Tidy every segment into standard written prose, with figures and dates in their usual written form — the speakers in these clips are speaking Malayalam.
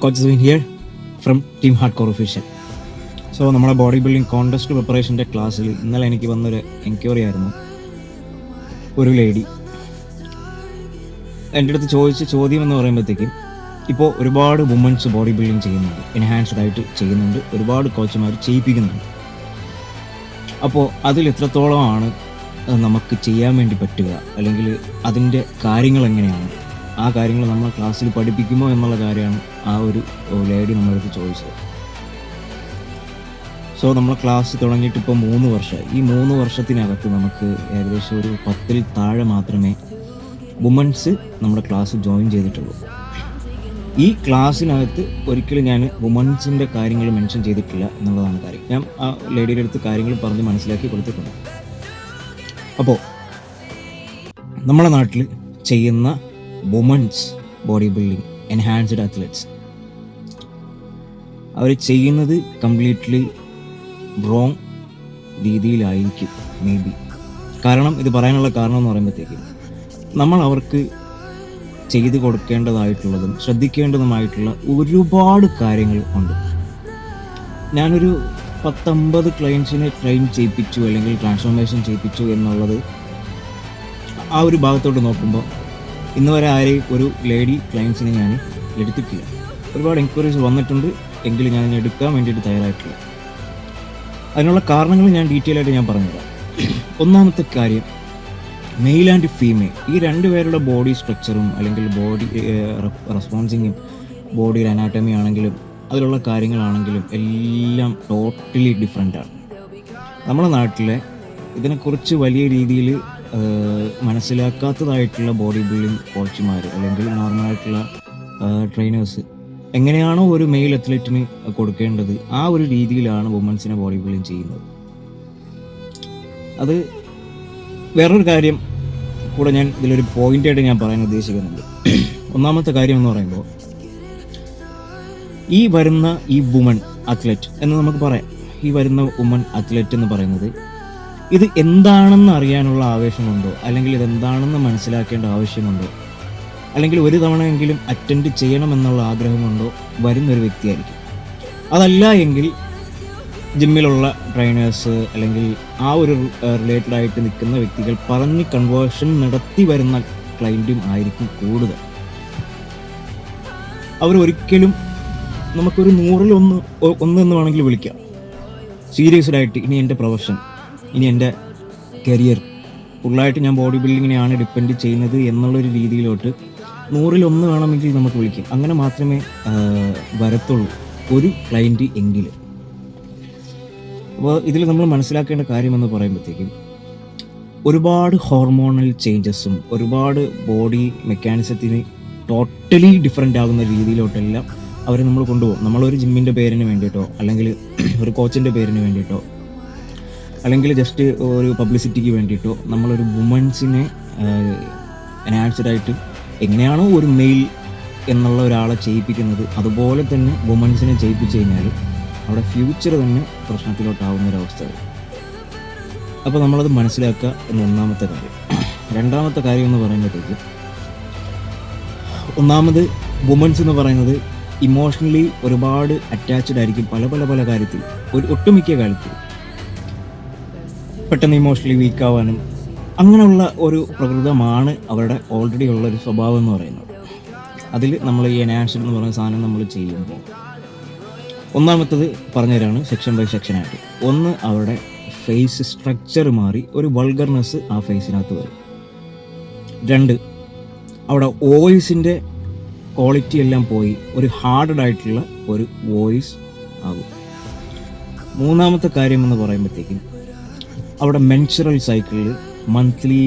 Coach Suvin here from team hardcore official. So നമ്മുടെ ബോഡി ബിൽഡിംഗ് കോൺടെസ്റ്റ് പ്രിപ്പറേഷൻ്റെ ക്ലാസ്സിൽ ഇന്നലെ എനിക്ക് വന്നൊരു എൻക്വയറി ആയിരുന്നു. ഒരു ലേഡി എൻ്റെ അടുത്ത് ചോദിച്ച ചോദ്യം എന്ന് പറയുമ്പോഴത്തേക്കും, ഇപ്പോൾ ഒരുപാട് വുമൻസ് ബോഡി ബിൽഡിംഗ് ചെയ്യുന്നുണ്ട്, എൻഹാൻസ്ഡ് ആയിട്ട് ചെയ്യുന്നുണ്ട്, ഒരുപാട് കോച്ചുമാർ ചെയ്യിപ്പിക്കുന്നുണ്ട്. അപ്പോൾ അതിൽ എത്രത്തോളമാണ് നമുക്ക് ചെയ്യാൻ വേണ്ടി പറ്റുക, അല്ലെങ്കിൽ അതിൻ്റെ കാര്യങ്ങൾ എങ്ങനെയാണ്, ആ കാര്യങ്ങൾ നമ്മൾ ക്ലാസ്സിൽ പഠിപ്പിക്കുമോ എന്നുള്ള കാര്യമാണ് ആ ഒരു ലേഡി നമ്മളടുത്ത് ചോദിച്ചത്. സോ നമ്മൾ ക്ലാസ് തുടങ്ങിയിട്ട് ഇപ്പോൾ 3 വർഷമായി. ഈ 3 വർഷത്തിനകത്ത് നമുക്ക് ഏകദേശം ഒരു 10-ൽ താഴെ മാത്രമേ വുമൻസ് നമ്മുടെ ക്ലാസ് ജോയിൻ ചെയ്തിട്ടുള്ളൂ. ഈ ക്ലാസ്സിനകത്ത് ഒരിക്കലും ഞാൻ വുമൻസിൻ്റെ കാര്യങ്ങൾ മെൻഷൻ ചെയ്തിട്ടില്ല എന്നുള്ളതാണ് കാര്യം. ഞാൻ ആ ലേഡിയുടെ അടുത്ത് കാര്യങ്ങൾ പറഞ്ഞ് മനസ്സിലാക്കി കൊടുത്തിട്ടുണ്ട്. അപ്പോൾ നമ്മുടെ നാട്ടിൽ ചെയ്യുന്ന women's body building enhanced athletes അവർ ചെയ്യുന്നത് കംപ്ലീറ്റ്ലി റോങ് രീതിയിലായിരിക്കും മേ ബി. കാരണം ഇത് പറയാനുള്ള കാരണം എന്ന് പറയുമ്പോഴത്തേക്കും, നമ്മൾ അവർക്ക് ചെയ്തു കൊടുക്കേണ്ടതായിട്ടുള്ളതും ശ്രദ്ധിക്കേണ്ടതുമായിട്ടുള്ള ഒരുപാട് കാര്യങ്ങൾ ഉണ്ട്. ഞാനൊരു 10-50 ക്ലയൻസിനെ ട്രെയിൻ ചെയ്യിപ്പിച്ചു അല്ലെങ്കിൽ ട്രാൻസ്ഫോർമേഷൻ ചെയ്യിപ്പിച്ചു എന്നുള്ളത് ആ ഒരു ഭാഗത്തോട്ട് നോക്കുമ്പോൾ ഇന്ന് വരെ ആരെയും ഒരു ലേഡി ക്ലയൻസിനെ ഞാൻ എടുത്തിട്ടില്ല. ഒരുപാട് എൻക്വയറീസ് വന്നിട്ടുണ്ട്, എങ്കിലും ഞാൻ എടുക്കാൻ വേണ്ടിയിട്ട് തയ്യാറായിട്ടില്ല. അതിനുള്ള കാരണങ്ങൾ ഞാൻ ഡീറ്റെയിൽ ആയിട്ട് ഞാൻ പറഞ്ഞുതരാം. ഒന്നാമത്തെ കാര്യം, മെയിൽ ആൻഡ് ഫീമെയിൽ ഈ 2 പേരുടെ ബോഡി സ്ട്രക്ചറും അല്ലെങ്കിൽ ബോഡി റെസ്പോൺസിങ്ങും ബോഡിയുടെ അനാറ്റമി ആണെങ്കിലും അതിലുള്ള കാര്യങ്ങളാണെങ്കിലും എല്ലാം ടോട്ടലി ഡിഫറെൻ്റാണ്. നമ്മുടെ നാട്ടിലെ ഇതിനെക്കുറിച്ച് വലിയ രീതിയിൽ മനസ്സിലാക്കാത്തതായിട്ടുള്ള ബോഡി ബിൽഡിംഗ് കോച്ചുമാർ അല്ലെങ്കിൽ നോർമലായിട്ടുള്ള ട്രെയിനേഴ്സ് എങ്ങനെയാണോ ഒരു മെയിൽ അത്ലറ്റിന് കൊടുക്കേണ്ടത് ആ ഒരു രീതിയിലാണ് വുമൻസിനെ ബോഡി ബിൽഡിംഗ് ചെയ്യുന്നത്. അത് വേറൊരു കാര്യം കൂടെ ഞാൻ ഇതിലൊരു പോയിൻ്റായിട്ട് ഞാൻ പറയാൻ ഉദ്ദേശിക്കുന്നുണ്ട്. ഒന്നാമത്തെ കാര്യം എന്ന് പറയുമ്പോൾ, ഈ വരുന്ന ഈ വുമൺ അത്ലറ്റ് എന്ന് നമുക്ക് പറയാം, ഈ വരുന്ന വുമൺ അത്ലറ്റ് എന്ന് പറയുന്നത് ഇത് എന്താണെന്ന് അറിയാനുള്ള ആവേശമുണ്ടോ, അല്ലെങ്കിൽ ഇതെന്താണെന്ന് മനസ്സിലാക്കേണ്ട ആവശ്യമുണ്ടോ, അല്ലെങ്കിൽ ഒരു തവണയെങ്കിലും അറ്റൻഡ് ചെയ്യണമെന്നുള്ള ആഗ്രഹമുണ്ടോ വരുന്നൊരു വ്യക്തിയായിരിക്കും. അതല്ല എങ്കിൽ ജിമ്മിലുള്ള ട്രെയിനേഴ്സ് അല്ലെങ്കിൽ ആ ഒരു റിലേറ്റഡ് ആയിട്ട് നിൽക്കുന്ന വ്യക്തികൾ പറഞ്ഞ് കൺവേർഷൻ നടത്തി വരുന്ന ക്ലയൻറ്റും ആയിരിക്കും കൂടുതൽ. അവരൊരിക്കലും നമുക്കൊരു 100-ൽ 1 എന്ന് വേണമെങ്കിൽ വിളിക്കാം. സീരിയസ്ഡ് ആയിട്ട് ഇനി എൻ്റെ പ്രൊഫഷൻ, ഇനി എൻ്റെ കരിയർ ഫുള്ളായിട്ട് ഞാൻ ബോഡി ബിൽഡിങ്ങിനെയാണ് ഡിപ്പെൻഡ് ചെയ്യുന്നത് എന്നുള്ളൊരു രീതിയിലോട്ട് 100-ൽ 1 വേണമെങ്കിൽ നമുക്ക് വിളിക്കാം. അങ്ങനെ മാത്രമേ വരത്തുള്ളൂ ഒരു ക്ലയൻറ്റ് എങ്കിലും. അപ്പോൾ ഇതിൽ നമ്മൾ മനസ്സിലാക്കേണ്ട കാര്യമെന്ന് പറയുമ്പോഴത്തേക്കും, ഒരുപാട് ഹോർമോണൽ ചേഞ്ചസും ഒരുപാട് ബോഡി മെക്കാനിസത്തിന് ടോട്ടലി ഡിഫറെൻ്റ് ആകുന്ന രീതിയിലോട്ടെല്ലാം അവരെ നമ്മൾ കൊണ്ടുപോകും. നമ്മളൊരു ജിമ്മിൻ്റെ പേരിന് വേണ്ടിയിട്ടോ അല്ലെങ്കിൽ ഒരു കോച്ചിൻ്റെ പേരിന് വേണ്ടിയിട്ടോ അല്ലെങ്കിൽ ജസ്റ്റ് ഒരു പബ്ലിസിറ്റിക്ക് വേണ്ടിയിട്ടോ നമ്മളൊരു വുമൻസിനെ എൻഹാൻസ്ഡ് ആയിട്ട് എങ്ങനെയാണോ ഒരു മെയിൽ എന്നുള്ള ഒരാളെ ചെയ്യിപ്പിക്കുന്നത് അതുപോലെ തന്നെ വുമൻസിനെ ചെയ്യിപ്പിച്ചു കഴിഞ്ഞാൽ അവിടെ ഫ്യൂച്ചർ തന്നെ പ്രശ്നത്തിലോട്ടാവുന്നൊരവസ്ഥ വരും. അപ്പോൾ നമ്മളത് മനസ്സിലാക്കുക എന്ന ഒന്നാമത്തെ കാര്യം. രണ്ടാമത്തെ കാര്യം എന്ന് പറയുമ്പോഴത്തേക്ക്, ഒന്നാമത് വുമൻസ് എന്ന് പറയുന്നത് ഇമോഷണലി ഒരുപാട് അറ്റാച്ച്ഡ് ആയിരിക്കും പല കാര്യത്തിൽ. ഒട്ടുമിക്ക കാര്യത്തിൽ പെട്ടെന്ന് ഇമോഷണലി വീക്കാവാനും അങ്ങനെയുള്ള ഒരു പ്രകൃതമാണ് അവരുടെ ഓൾറെഡി ഉള്ളൊരു സ്വഭാവം എന്ന് പറയുന്നത്. അതിൽ നമ്മൾ ഈ എൻഹാൻസ്ഡ് എന്ന് പറയുന്ന സാധനം നമ്മൾ ചെയ്യുമ്പോൾ, ഒന്നാമത്തത് പറഞ്ഞുതരാണ് സെക്ഷൻ ബൈ സെക്ഷനായിട്ട്. ഒന്ന്, അവരുടെ ഫേസ് സ്ട്രക്ചർ മാറി ഒരു വൾഗർനെസ് ആ ഫേസിനകത്ത് വരും. 2, അവിടെ വോയിസിൻ്റെ ക്വാളിറ്റി എല്ലാം പോയി ഒരു ഹാർഡഡ് ആയിട്ടുള്ള ഒരു വോയിസ് ആകും. മൂന്നാമത്തെ കാര്യം എന്ന് പറയുമ്പോഴത്തേക്കും, അവിടെ മെൻസ്ട്രൽ സൈക്കിളിൽ മന്ത്ലി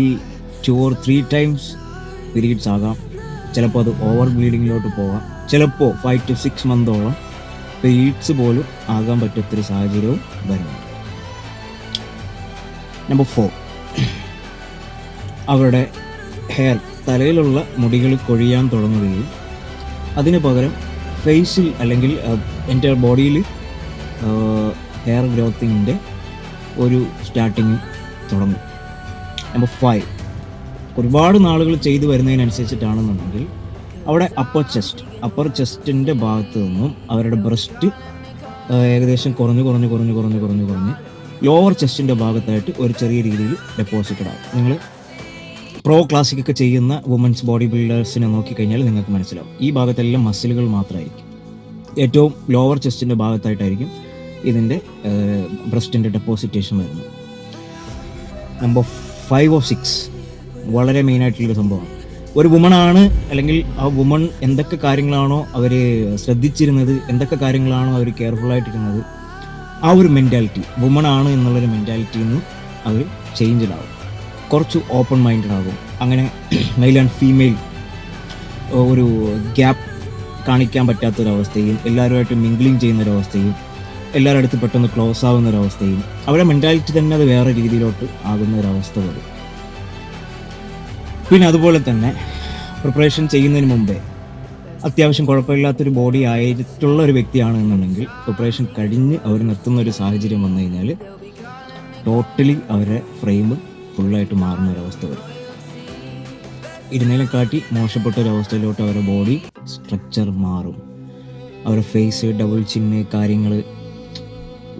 2 or 3 times പീരീഡ്സ് ആകാം. ചിലപ്പോൾ അത് ഓവർ ബ്ലീഡിങ്ങിലോട്ട് പോകാം. ചിലപ്പോൾ 5 to 6 months പീരീഡ്സ് പോലും ആകാൻ പറ്റാത്തൊരു സാഹചര്യവും വരുന്നുണ്ട്. നമ്പർ 4, അവരുടെ ഹെയർ, തലയിലുള്ള മുടികൾ കൊഴിയാൻ തുടങ്ങുകയും അതിന് പകരം ഫേസിൽ അല്ലെങ്കിൽ എൻ്റെ ബോഡിയിൽ ഹെയർ ഗ്രോത്തിങ്ങിൻ്റെ ഒരു സ്റ്റാർട്ടിങ് തുടങ്ങും. നമ്പർ 5, ഒരുപാട് നാളുകൾ ചെയ്തു വരുന്നതിനനുസരിച്ചിട്ടാണെന്നുണ്ടെങ്കിൽ അവിടെ അപ്പർ ചെസ്റ്റിൻ്റെ ഭാഗത്ത് നിന്നും അവരുടെ ബ്രസ്റ്റ് ഏകദേശം കുറഞ്ഞ് ലോവർ ചെസ്റ്റിൻ്റെ ഭാഗത്തായിട്ട് ഒരു ചെറിയ രീതിയിൽ ഡെപ്പോസിറ്റഡ് ആവും. നിങ്ങൾ പ്രോ ക്ലാസിക് ഒക്കെ ചെയ്യുന്ന വുമൻസ് ബോഡി ബിൽഡേഴ്സിനെ നോക്കിക്കഴിഞ്ഞാൽ നിങ്ങൾക്ക് മനസ്സിലാവും. ഈ ഭാഗത്തെല്ലാം മസിലുകൾ മാത്രമായിരിക്കും. ഏറ്റവും ലോവർ ചെസ്റ്റിൻ്റെ ഭാഗത്തായിട്ടായിരിക്കും ഇതിൻ്റെ ബ്രസ്റ്റിൻ്റെ ഡെപ്പോസിറ്റേഷൻ വരുന്നത്. നമ്പർ 5 or 6 വളരെ മെയിനായിട്ടുള്ളൊരു സംഭവമാണ്. ഒരു വുമണാണ്, അല്ലെങ്കിൽ ആ വുമൺ എന്തൊക്കെ കാര്യങ്ങളാണോ അവർ ശ്രദ്ധിച്ചിരുന്നത്, എന്തൊക്കെ കാര്യങ്ങളാണോ അവർ കെയർഫുള്ളായിട്ടിരുന്നത്, ആ ഒരു മെൻറ്റാലിറ്റി വുമണാണ് എന്നുള്ളൊരു മെൻറ്റാലിറ്റിയിൽ നിന്ന് അവർ ചേഞ്ച്ഡാകും. കുറച്ച് ഓപ്പൺ മൈൻഡഡ് ആകും. അങ്ങനെ മെയിൽ ആൻഡ് ഫീമെയിൽ ഒരു ഗ്യാപ്പ് കാണിക്കാൻ പറ്റാത്തൊരവസ്ഥയും, എല്ലാവരുമായിട്ട് മിംഗ്ലിങ് ചെയ്യുന്നൊരവസ്ഥയും, എല്ലാവരുടെ അടുത്ത് പെട്ടെന്ന് ക്ലോസ് ആകുന്നൊരവസ്ഥയും, അവരുടെ മെൻറ്റാലിറ്റി തന്നെ അത് വേറെ രീതിയിലോട്ട് ആകുന്ന ഒരവസ്ഥ വരും. പിന്നെ അതുപോലെ തന്നെ പ്രിപ്പറേഷൻ ചെയ്യുന്നതിന് മുമ്പേ അത്യാവശ്യം കുഴപ്പമില്ലാത്തൊരു ബോഡി ആയിട്ടുള്ള ഒരു വ്യക്തിയാണ് എന്നുണ്ടെങ്കിൽ പ്രിപ്പറേഷൻ കഴിഞ്ഞ് അവർ നിർത്തുന്ന ഒരു സാഹചര്യം വന്നു കഴിഞ്ഞാൽ ടോട്ടലി അവരുടെ ഫ്രെയിം ഫുള്ളായിട്ട് മാറുന്ന ഒരവസ്ഥ വരും. ഇരുന്നേലും കാട്ടി മോശപ്പെട്ട ഒരവസ്ഥയിലോട്ട് അവരുടെ ബോഡി സ്ട്രക്ചർ മാറും. അവരുടെ ഫേസ്, ഡബിൾ ചിന്ന്, കാര്യങ്ങൾ,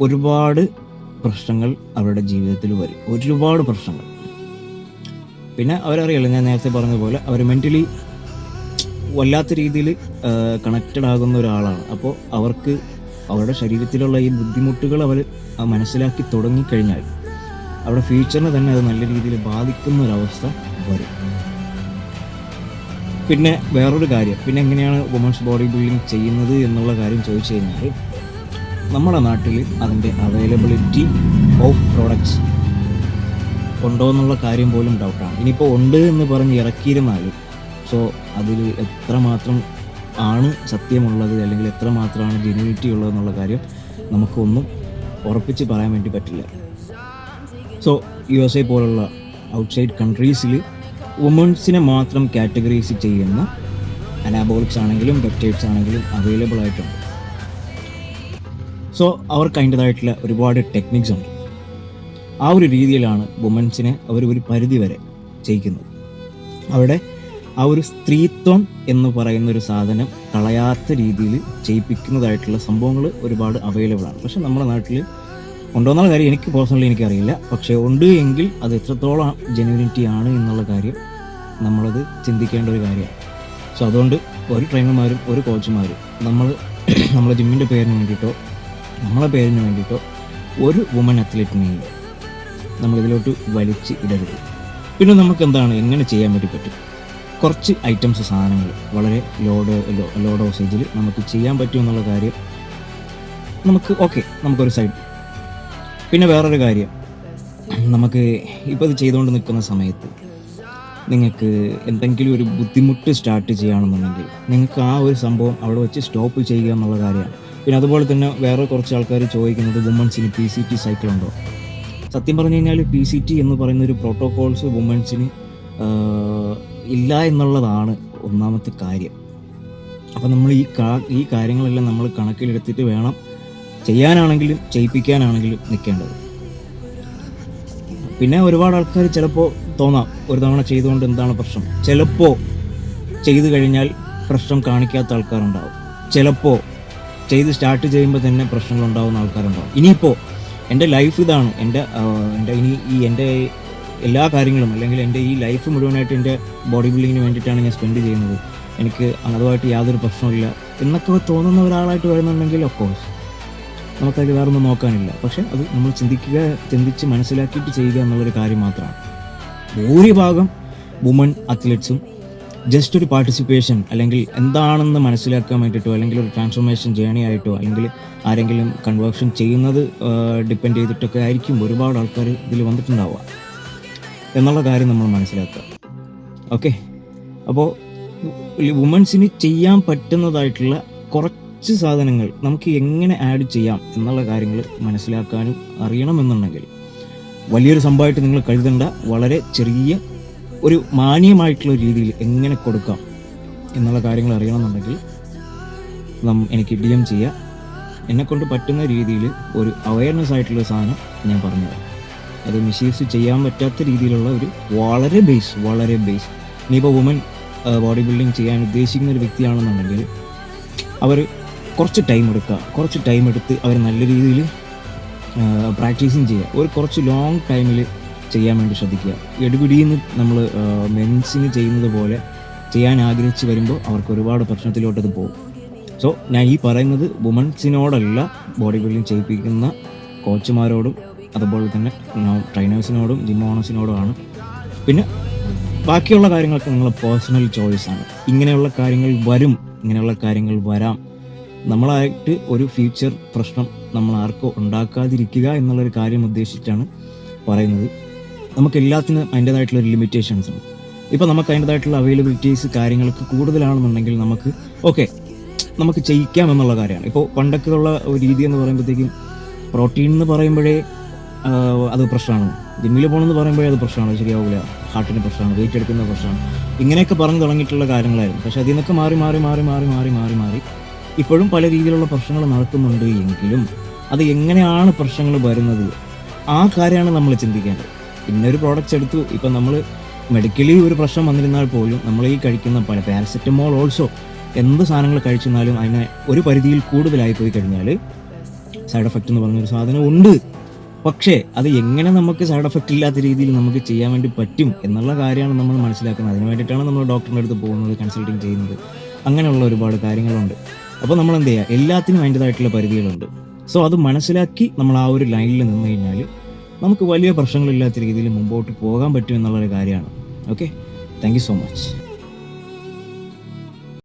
ഒരുപാട് പ്രശ്നങ്ങൾ അവരുടെ ജീവിതത്തിൽ വരും. ഒരുപാട് പ്രശ്നങ്ങൾ. പിന്നെ അവരറിയാലോ, ഞാൻ നേരത്തെ പറഞ്ഞ പോലെ അവർ മെൻ്റലി വല്ലാത്ത രീതിയിൽ കണക്റ്റഡ് ആകുന്ന ഒരാളാണ്. അപ്പോൾ അവർക്ക് അവരുടെ ശരീരത്തിലുള്ള ഈ ബുദ്ധിമുട്ടുകൾ അവർ മനസ്സിലാക്കി തുടങ്ങിക്കഴിഞ്ഞാൽ അവരുടെ ഫ്യൂച്ചറിനെ തന്നെ അത് നല്ല രീതിയിൽ ബാധിക്കുന്ന ഒരവസ്ഥ വരും. പിന്നെ വേറൊരു കാര്യം, പിന്നെ എങ്ങനെയാണ് വുമൻസ് ബോഡി ബിൽഡിംഗ് ചെയ്യുന്നത് എന്നുള്ള കാര്യം ചോദിച്ചു കഴിഞ്ഞാൽ, നമ്മുടെ നാട്ടിൽ അതിൻ്റെ അവൈലബിലിറ്റി ഓഫ് പ്രോഡക്ട്സ് ഉണ്ടോ എന്നുള്ള കാര്യം പോലും ഡൗട്ടാണ്. ഇനിയിപ്പോൾ ഉണ്ട് എന്ന് പറഞ്ഞ് ഇറക്കിയിരുന്നാലും സോ അതിൽ എത്രമാത്രം ആണ് സത്യമുള്ളത്, അല്ലെങ്കിൽ എത്രമാത്രമാണ് ജെന്യൂനിറ്റി ഉള്ളതെന്നുള്ള കാര്യം നമുക്കൊന്നും ഉറപ്പിച്ച് പറയാൻ വേണ്ടി പറ്റില്ല. സോ USA പോലുള്ള ഔട്ട്സൈഡ് കൺട്രീസിൽ വുമൻസിനെ മാത്രം കാറ്റഗറൈസ് ചെയ്യുന്ന അനാബോളിക്സ് ആണെങ്കിലും പെപ്റ്റൈഡ്സ് ആണെങ്കിലും അവൈലബിൾ ആയിട്ടുണ്ട്. സോ അവർക്ക് അതിൻ്റെതായിട്ടുള്ള ഒരുപാട് ടെക്നിക്സ് ഉണ്ട്. ആ ഒരു രീതിയിലാണ് വുമൻസിനെ അവർ ഒരു പരിധി വരെ ചെയ്യിക്കുന്നത്. അവിടെ ആ ഒരു സ്ത്രീത്വം എന്ന് പറയുന്ന ഒരു സാധനം കളയാത്ത രീതിയിൽ ചെയ്യിപ്പിക്കുന്നതായിട്ടുള്ള സംഭവങ്ങൾ ഒരുപാട് അവൈലബിൾ ആണ്. പക്ഷെ നമ്മുടെ നാട്ടിൽ ഉണ്ടോ എന്നുള്ള കാര്യം എനിക്ക് പേഴ്സണലി എനിക്കറിയില്ല. പക്ഷേ ഉണ്ട് എങ്കിൽ അത് എത്രത്തോളം ജെന്യൂനിറ്റി ആണ് എന്നുള്ള കാര്യം നമ്മളത് ചിന്തിക്കേണ്ട ഒരു കാര്യമാണ്. സോ അതുകൊണ്ട് ഒരു ട്രെയിനർമാരും ഒരു കോച്ചുമാരും നമ്മളെ ജിമ്മിൻ്റെ പേരിന് വേണ്ടിയിട്ടോ നമ്മളെ പേരിന് വേണ്ടിയിട്ടോ ഒരു വുമൺ അത്ലറ്റിനെയും നമ്മളിതിലോട്ട് വലിച്ച് ഇടരുത്. പിന്നെ നമുക്ക് എന്താണ്, എങ്ങനെ ചെയ്യാൻ വേണ്ടി പറ്റും? കുറച്ച് ഐറ്റംസ്, സാധനങ്ങൾ വളരെ ലോ ഡോസേജിൽ നമുക്ക് ചെയ്യാൻ പറ്റും എന്നുള്ള കാര്യം നമുക്കൊരു സൈഡ്. പിന്നെ വേറൊരു കാര്യം, നമുക്ക് ഇപ്പോൾ ഇത് ചെയ്തുകൊണ്ട് നിൽക്കുന്ന സമയത്ത് നിങ്ങൾക്ക് എന്തെങ്കിലും ഒരു ബുദ്ധിമുട്ട് സ്റ്റാർട്ട് ചെയ്യുകയാണെന്നുണ്ടെങ്കിൽ നിങ്ങൾക്ക് ആ ഒരു സംഭവം അവിടെ വെച്ച് സ്റ്റോപ്പ് ചെയ്യുക എന്നുള്ള കാര്യമാണ്. പിന്നെ അതുപോലെ തന്നെ വേറെ കുറച്ച് ആൾക്കാർ ചോദിക്കുന്നത് വുമൻസിന് PCT സൈക്കിൾ ഉണ്ടോ? സത്യം പറഞ്ഞു കഴിഞ്ഞാൽ PCT എന്ന് പറയുന്ന ഒരു പ്രോട്ടോകോൾസ് വുമൻസിന് ഇല്ല എന്നുള്ളതാണ് ഒന്നാമത്തെ കാര്യം. അപ്പോൾ നമ്മൾ ഈ കാര്യങ്ങളെല്ലാം നമ്മൾ കണക്കിലെടുത്തിട്ട് വേണം ചെയ്യാനാണെങ്കിലും ചെയ്യിപ്പിക്കാനാണെങ്കിലും നിൽക്കേണ്ടത്. പിന്നെ ഒരുപാട് ആൾക്കാർ ചിലപ്പോൾ തോന്നാം ഒരു തവണ ചെയ്തുകൊണ്ട് എന്താണ് പ്രശ്നം. ചിലപ്പോൾ ചെയ്തു കഴിഞ്ഞാൽ പ്രശ്നം കാണിക്കാത്ത ആൾക്കാരുണ്ടാവും. ചിലപ്പോൾ ചെയ്ത് സ്റ്റാർട്ട് ചെയ്യുമ്പോൾ തന്നെ പ്രശ്നങ്ങൾ ഉണ്ടാകുന്ന ആൾക്കാരുണ്ടാവും. ഇനിയിപ്പോൾ എൻ്റെ ലൈഫ് ഇതാണ്, എൻ്റെ എല്ലാ കാര്യങ്ങളും, അല്ലെങ്കിൽ എൻ്റെ ഈ ലൈഫ് മുഴുവനായിട്ട് എൻ്റെ ബോഡി ബിൽഡിങ്ങിന് വേണ്ടിയിട്ടാണ് ഞാൻ സ്പെൻഡ് ചെയ്യുന്നത്, എനിക്ക് അതുമായിട്ട് യാതൊരു പ്രശ്നമില്ല എന്നൊക്കെ തോന്നുന്ന ഒരാളായിട്ട് വരുന്നുണ്ടെങ്കിൽ ഓഫ്കോഴ്സ് നമുക്കത് വേറൊന്നും നോക്കാനില്ല. പക്ഷെ അത് നമ്മൾ ചിന്തിച്ച് മനസ്സിലാക്കിയിട്ട് ചെയ്യുക എന്നുള്ളൊരു കാര്യം മാത്രമാണ്. ഭൂരിഭാഗം വുമൺ അത്ലറ്റ്സും ജസ്റ്റ് ഒരു പാർട്ടിസിപ്പേഷൻ, അല്ലെങ്കിൽ എന്താണെന്ന് മനസ്സിലാക്കാൻ വേണ്ടിയിട്ടോ, അല്ലെങ്കിൽ ഒരു ട്രാൻസ്ഫോർമേഷൻ ജേണി ആയിട്ടോ, അല്ലെങ്കിൽ ആരെങ്കിലും കൺവേർഷൻ ചെയ്യുന്നത് ഡിപ്പെൻഡ് ചെയ്തിട്ടൊക്കെ ആയിരിക്കും ഒരുപാട് ആൾക്കാർ ഇതിൽ വന്നിട്ടുണ്ടാവുക എന്നുള്ള കാര്യം നമ്മൾ മനസ്സിലാക്കുക. ഓക്കെ, അപ്പോൾ വുമൻസിന് ചെയ്യാൻ പറ്റുന്നതായിട്ടുള്ള കുറച്ച് സാധനങ്ങൾ നമുക്ക് എങ്ങനെ ആഡ് ചെയ്യാം എന്നുള്ള കാര്യങ്ങൾ മനസ്സിലാക്കാനും അറിയണമെന്നുണ്ടെങ്കിൽ വലിയൊരു സംഭവമായിട്ട് നിങ്ങൾ കരുതേണ്ട, വളരെ ചെറിയ ഒരു മാന്യമായിട്ടുള്ള രീതിയിൽ എങ്ങനെ കൊടുക്കാം എന്നുള്ള കാര്യങ്ങൾ അറിയണമെന്നുണ്ടെങ്കിൽ എനിക്ക് DM ചെയ്യുക. എന്നെക്കൊണ്ട് പറ്റുന്ന രീതിയിൽ ഒരു അവയർനെസ് ആയിട്ടുള്ള സാധനം ഞാൻ പറഞ്ഞുതരാം. അത് മിസ്യൂസ് ചെയ്യാൻ പറ്റാത്ത രീതിയിലുള്ള ഒരു വളരെ ബേസ്. ഇനിയിപ്പോൾ വുമൻ ബോഡി ബിൽഡിംഗ് ചെയ്യാൻ ഉദ്ദേശിക്കുന്ന ഒരു വ്യക്തിയാണെന്നുണ്ടെങ്കിൽ അവർ കുറച്ച് ടൈം എടുത്ത് അവർ നല്ല രീതിയിൽ പ്രാക്ടീസിങ് ചെയ്യുക. ഒരു കുറച്ച് ലോങ് ടൈമിൽ ചെയ്യാൻ വേണ്ടി ശ്രദ്ധിക്കുക. എടുപിടിയെന്ന് നമ്മൾ മെൻസിന് ചെയ്യുന്നത് പോലെ ചെയ്യാൻ ആഗ്രഹിച്ച് വരുമ്പോൾ അവർക്ക് ഒരുപാട് പ്രശ്നത്തിലോട്ടത് പോകും. സോ ഞാൻ ഈ പറയുന്നത് വുമൻസിനോടല്ല, ബോഡി ബിൽഡിംഗ് ചെയ്യിപ്പിക്കുന്ന കോച്ചുമാരോടും അതുപോലെ തന്നെ ട്രെയിനേഴ്സിനോടും ജിം ഓണേഴ്സിനോടുമാണ്. പിന്നെ ബാക്കിയുള്ള കാര്യങ്ങളൊക്കെ നിങ്ങളുടെ പേഴ്സണൽ ചോയ്സാണ്. ഇങ്ങനെയുള്ള കാര്യങ്ങൾ വരും, ഇങ്ങനെയുള്ള കാര്യങ്ങൾ വരാം. നമ്മളായിട്ട് ഒരു ഫ്യൂച്ചർ പ്രശ്നം നമ്മൾ ആർക്കോ ഉണ്ടാക്കാതിരിക്കുക എന്നുള്ളൊരു കാര്യം ഉദ്ദേശിച്ചിട്ടാണ് പറയുന്നത്. നമുക്ക് എല്ലാത്തിനും അതിൻ്റേതായിട്ടുള്ളൊരു ലിമിറ്റേഷൻസ് ഉണ്ട്. ഇപ്പോൾ നമുക്ക് അതിൻ്റേതായിട്ടുള്ള അവൈലബിലിറ്റീസ് കാര്യങ്ങൾക്ക് കൂടുതലാണെന്നുണ്ടെങ്കിൽ നമുക്ക് ചെയ്യിക്കാം എന്നുള്ള കാര്യമാണ്. ഇപ്പോൾ പണ്ടൊക്കെ ഉള്ള ഒരു രീതി എന്ന് പറയുമ്പോഴത്തേക്കും പ്രോട്ടീൻ എന്ന് പറയുമ്പോഴേ അത് പ്രശ്നമാണ്, ജിമ്മിൽ പോകണമെന്ന് പറയുമ്പോഴേ അത് പ്രശ്നമാണ്, ശരിയാവില്ല, ഹാർട്ടിന് പ്രശ്നമാണ്, വെയിറ്റ് എടുക്കുന്ന പ്രശ്നമാണ്, ഇങ്ങനെയൊക്കെ പറഞ്ഞു തുടങ്ങിയിട്ടുള്ള കാര്യങ്ങളായിരുന്നു. പക്ഷേ അതിൽ നിന്നൊക്കെ മാറി ഇപ്പോഴും പല രീതിയിലുള്ള പ്രശ്നങ്ങൾ നടക്കുന്നുണ്ട്. എങ്കിലും അത് എങ്ങനെയാണ് പ്രശ്നങ്ങൾ വരുന്നത്, ആ കാര്യമാണ് നമ്മൾ ചിന്തിക്കേണ്ടത്. ഇന്നൊരു പ്രോഡക്റ്റ്സ് എടുത്തു, ഇപ്പം നമ്മൾ മെഡിക്കലി ഒരു പ്രശ്നം വന്നിരുന്നാൽ പോലും നമ്മൾ ഈ കഴിക്കുന്ന പല പാരസെറ്റമോൾ ഓൾസോ എന്ത് സാധനങ്ങൾ കഴിച്ചെന്നാലും അതിനെ ഒരു പരിധിയിൽ കൂടുതലായി പോയി കഴിഞ്ഞാൽ സൈഡ് എഫക്റ്റ് എന്ന് പറഞ്ഞൊരു സാധനം ഉണ്ട്. പക്ഷേ അത് എങ്ങനെ നമുക്ക് സൈഡ് എഫക്റ്റ് ഇല്ലാത്ത രീതിയിൽ നമുക്ക് ചെയ്യാൻ വേണ്ടി പറ്റും എന്നുള്ള കാര്യമാണ് നമ്മൾ മനസ്സിലാക്കുന്നത്. അതിന് വേണ്ടിയിട്ടാണ് നമ്മൾ ഡോക്ടറിൻ്റെ അടുത്ത് പോകുന്നത്, കൺസൾട്ടിങ് ചെയ്യുന്നത്. അങ്ങനെയുള്ള ഒരുപാട് കാര്യങ്ങളുണ്ട്. അപ്പോൾ നമ്മൾ എന്ത് ചെയ്യുക, എല്ലാത്തിനും അതിൻ്റേതായിട്ടുള്ള പരിധികളുണ്ട്. സോ അത് മനസ്സിലാക്കി നമ്മൾ ആ ഒരു ലൈനിൽ നിന്ന് കഴിഞ്ഞാൽ നമുക്ക് വലിയ പ്രശ്നങ്ങളില്ലാത്ത രീതിയിൽ മുമ്പോട്ട് പോകാൻ പറ്റും എന്നുള്ളൊരു കാര്യമാണ്. Okay, thank you so much.